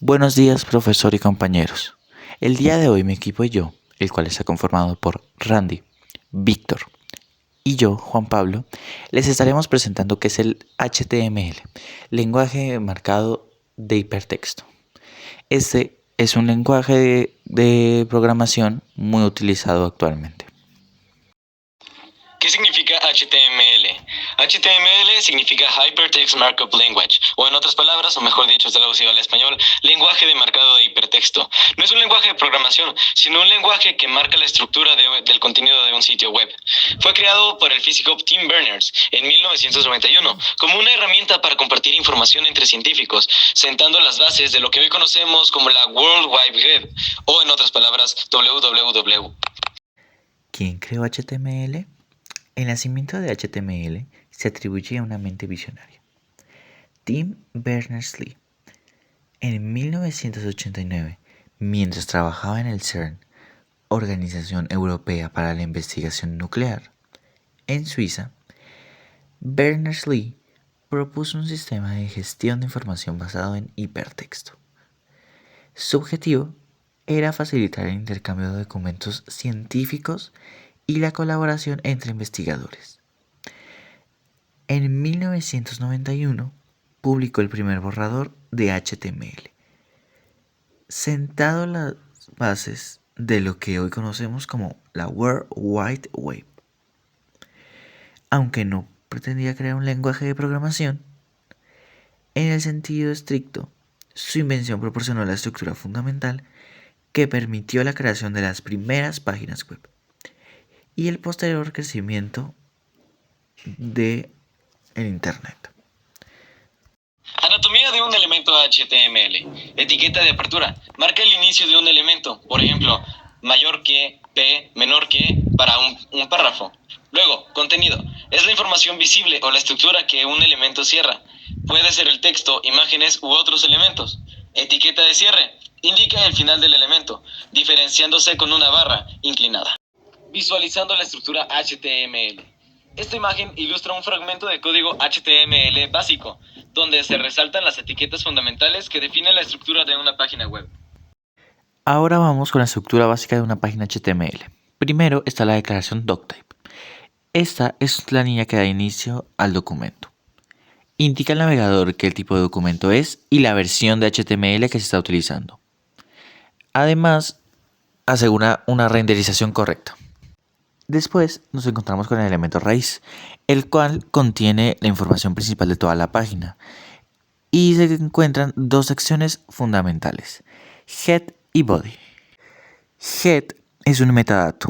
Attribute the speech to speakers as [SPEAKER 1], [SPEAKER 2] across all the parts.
[SPEAKER 1] Buenos días, profesor y compañeros. El día de hoy mi equipo y yo, el cual está conformado por Randy, Víctor y yo, Juan Pablo, les estaremos presentando qué es el HTML, lenguaje marcado de hipertexto. Este es un lenguaje de programación muy utilizado actualmente.
[SPEAKER 2] ¿Qué significa HTML? HTML significa Hypertext Markup Language, o en otras palabras, o mejor dicho, traducido al español, lenguaje de marcado de hipertexto. No es un lenguaje de programación, sino un lenguaje que marca la estructura del contenido de un sitio web. Fue creado por el físico Tim Berners en 1991 como una herramienta para compartir información entre científicos, sentando las bases de lo que hoy conocemos como la World Wide Web, o en otras palabras, WWW.
[SPEAKER 1] ¿Quién creó HTML? El nacimiento de HTML se atribuye a una mente visionaria, Tim Berners-Lee. En 1989, mientras trabajaba en el CERN, Organización Europea para la Investigación Nuclear, en Suiza, Berners-Lee propuso un sistema de gestión de información basado en hipertexto. Su objetivo era facilitar el intercambio de documentos científicos y la colaboración entre investigadores. En 1991 publicó el primer borrador de HTML, sentado las bases de lo que hoy conocemos como la World Wide Web. Aunque no pretendía crear un lenguaje de programación, en el sentido estricto, su invención proporcionó la estructura fundamental que permitió la creación de las primeras páginas web y el posterior crecimiento de el Internet.
[SPEAKER 2] Anatomía de un elemento HTML. Etiqueta de apertura. Marca el inicio de un elemento. Por ejemplo, mayor que, P, menor que, para un párrafo. Luego, contenido. Es la información visible o la estructura que un elemento cierra. Puede ser el texto, imágenes u otros elementos. Etiqueta de cierre. Indica el final del elemento, diferenciándose con una barra inclinada. Visualizando la estructura HTML. Esta imagen ilustra un fragmento de código HTML básico, donde se resaltan las etiquetas fundamentales que definen la estructura de una página web.
[SPEAKER 1] Ahora vamos con la estructura básica de una página HTML. Primero está la declaración doctype. Esta es la línea que da inicio al documento. Indica al navegador qué tipo de documento es y la versión de HTML que se está utilizando. Además, asegura una renderización correcta. Después nos encontramos con el elemento raíz, el cual contiene la información principal de toda la página. Y se encuentran dos secciones fundamentales, Head y Body. Head es un metadato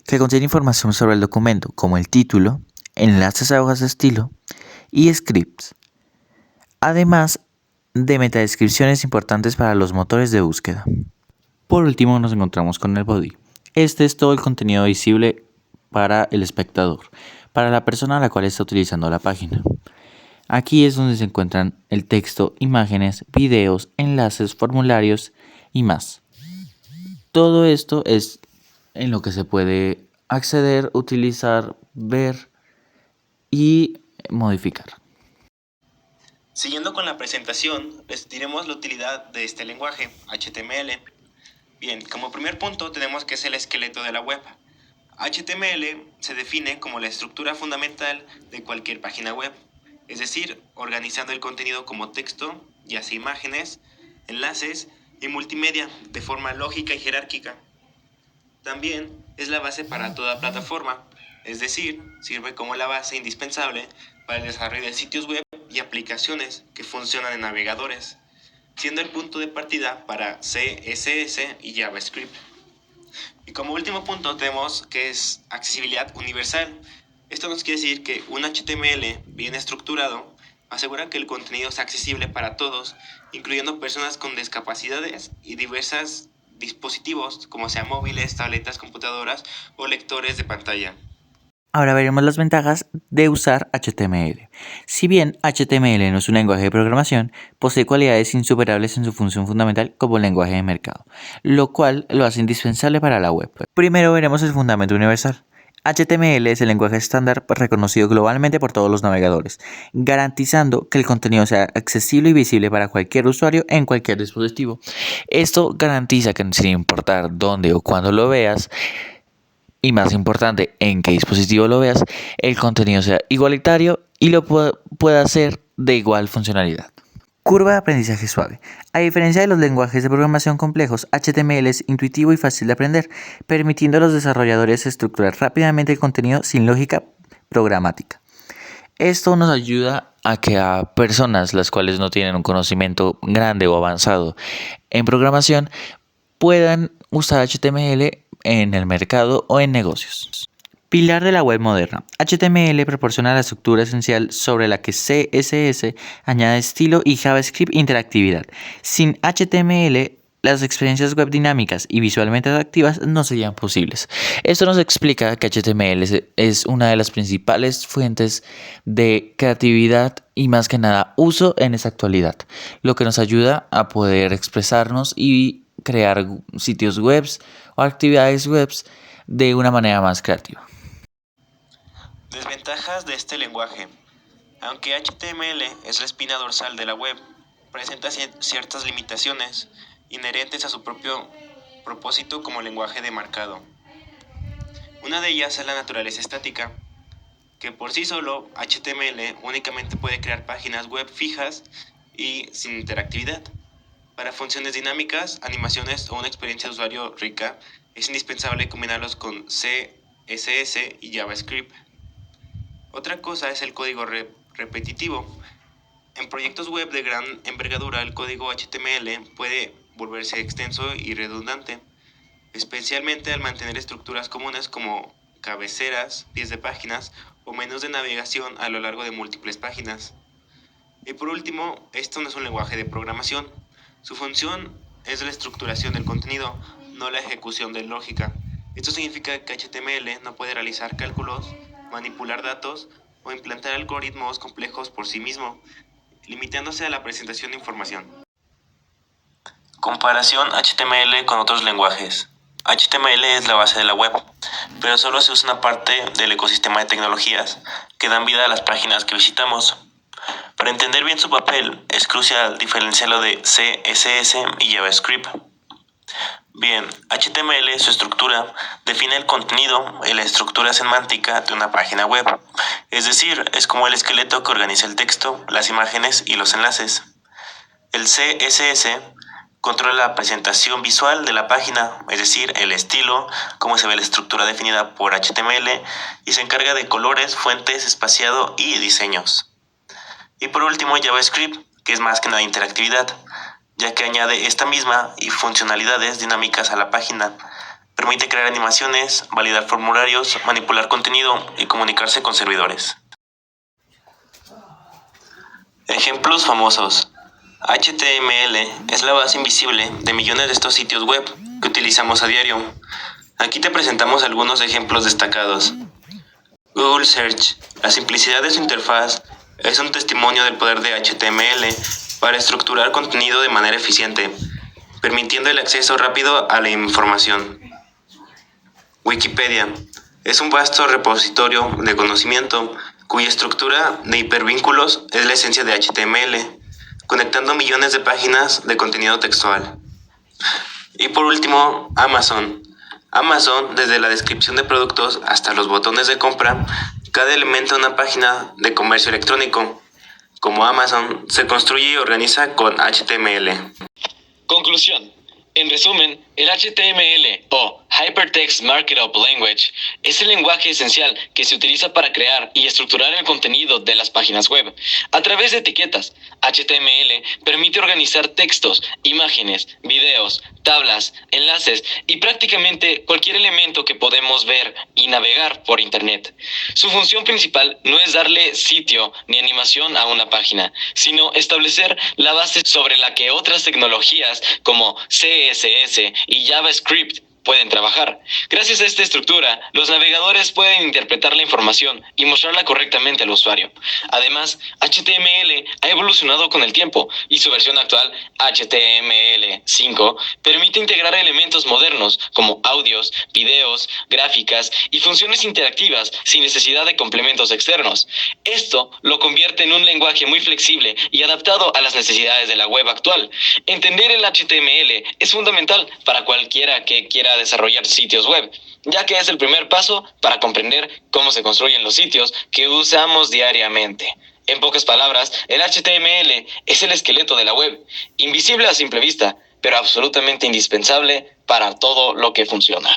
[SPEAKER 1] que contiene información sobre el documento, como el título, enlaces a hojas de estilo y scripts. Además de metadescripciones importantes para los motores de búsqueda. Por último nos encontramos con el Body. Este es todo el contenido visible para el espectador, para la persona a la cual está utilizando la página. Aquí es donde se encuentran el texto, imágenes, videos, enlaces, formularios y más. Todo esto es en lo que se puede acceder, utilizar, ver y modificar.
[SPEAKER 3] Siguiendo con la presentación, les diremos la utilidad de este lenguaje, HTML. Bien, como primer punto tenemos que es el esqueleto de la web. HTML se define como la estructura fundamental de cualquier página web, es decir, organizando el contenido como texto, ya sea imágenes, enlaces y multimedia de forma lógica y jerárquica. También es la base para toda plataforma, es decir, sirve como la base indispensable para el desarrollo de sitios web y aplicaciones que funcionan en navegadores, siendo el punto de partida para CSS y JavaScript. Y como último punto tenemos que es accesibilidad universal. Esto nos quiere decir que un HTML bien estructurado asegura que el contenido sea accesible para todos, incluyendo personas con discapacidades y diversos dispositivos como sean móviles, tabletas, computadoras o lectores de pantalla.
[SPEAKER 1] Ahora veremos las ventajas de usar HTML. Si bien HTML no es un lenguaje de programación, posee cualidades insuperables en su función fundamental como lenguaje de mercado, lo cual lo hace indispensable para la web. Primero veremos el fundamento universal. HTML es el lenguaje estándar reconocido globalmente por todos los navegadores, garantizando que el contenido sea accesible y visible para cualquier usuario en cualquier dispositivo. Esto garantiza que sin importar dónde o cuándo lo veas, y más importante, en qué dispositivo lo veas, el contenido sea igualitario y lo pueda ser de igual funcionalidad. Curva de aprendizaje suave. A diferencia de los lenguajes de programación complejos, HTML es intuitivo y fácil de aprender, permitiendo a los desarrolladores estructurar rápidamente el contenido sin lógica programática. Esto nos ayuda a que a personas las cuales no tienen un conocimiento grande o avanzado en programación puedan usar HTML en el mercado o en negocios. Pilar de la web moderna. HTML proporciona la estructura esencial sobre la que CSS añade estilo y JavaScript interactividad. Sin HTML, las experiencias web dinámicas y visualmente atractivas no serían posibles. Esto nos explica que HTML es una de las principales fuentes de creatividad y más que nada uso en esta actualidad, lo que nos ayuda a poder expresarnos y crear sitios web o actividades web de una manera más creativa.
[SPEAKER 3] Desventajas de este lenguaje. Aunque HTML es la espina dorsal de la web, presenta ciertas limitaciones inherentes a su propio propósito como lenguaje de marcado. Una de ellas es la naturaleza estática, que por sí solo HTML únicamente puede crear páginas web fijas y sin interactividad. Para funciones dinámicas, animaciones o una experiencia de usuario rica, es indispensable combinarlos con CSS y JavaScript. Otra cosa es el código repetitivo. En proyectos web de gran envergadura, el código HTML puede volverse extenso y redundante, especialmente al mantener estructuras comunes como cabeceras, pies de páginas o menús de navegación a lo largo de múltiples páginas. Y por último, esto no es un lenguaje de programación. Su función es la estructuración del contenido, no la ejecución de lógica. Esto significa que HTML no puede realizar cálculos, manipular datos o implantar algoritmos complejos por sí mismo, limitándose a la presentación de información. Comparación HTML con otros lenguajes. HTML es la base de la web, pero solo se usa una parte del ecosistema de tecnologías que dan vida a las páginas que visitamos. Para entender bien su papel, es crucial diferenciarlo de CSS y JavaScript. Bien, HTML, su estructura, define el contenido y la estructura semántica de una página web. Es decir, es como el esqueleto que organiza el texto, las imágenes y los enlaces. El CSS controla la presentación visual de la página, es decir, el estilo, cómo se ve la estructura definida por HTML, y se encarga de colores, fuentes, espaciado y diseños. Y por último, JavaScript, que es más que nada interactividad, ya que añade esta misma y funcionalidades dinámicas a la página. Permite crear animaciones, validar formularios, manipular contenido y comunicarse con servidores. Ejemplos famosos. HTML es la base invisible de millones de estos sitios web que utilizamos a diario. Aquí te presentamos algunos ejemplos destacados. Google Search. La simplicidad de su interfaz es un testimonio del poder de HTML para estructurar contenido de manera eficiente, permitiendo el acceso rápido a la información. Wikipedia es un vasto repositorio de conocimiento cuya estructura de hipervínculos es la esencia de HTML, conectando millones de páginas de contenido textual. Y por último, Amazon. Amazon, desde la descripción de productos hasta los botones de compra, cada elemento de una página de comercio electrónico, como Amazon, se construye y organiza con HTML.
[SPEAKER 2] Conclusión. En resumen, el HTML o Hypertext Markup Language es el lenguaje esencial que se utiliza para crear y estructurar el contenido de las páginas web. A través de etiquetas, HTML permite organizar textos, imágenes, videos, tablas, enlaces y prácticamente cualquier elemento que podemos ver y navegar por Internet. Su función principal no es darle sitio ni animación a una página, sino establecer la base sobre la que otras tecnologías como CSS y JavaScript pueden trabajar. Gracias a esta estructura, los navegadores pueden interpretar la información y mostrarla correctamente al usuario. Además, HTML ha evolucionado con el tiempo y su versión actual, HTML 5. Permite integrar elementos modernos como audios, videos, gráficas y funciones interactivas sin necesidad de complementos externos. Esto lo convierte en un lenguaje muy flexible y adaptado a las necesidades de la web actual. Entender el HTML es fundamental para cualquiera que quiera desarrollar sitios web, ya que es el primer paso para comprender cómo se construyen los sitios que usamos diariamente. En pocas palabras, el HTML es el esqueleto de la web, invisible a simple vista, pero absolutamente indispensable para todo lo que funciona.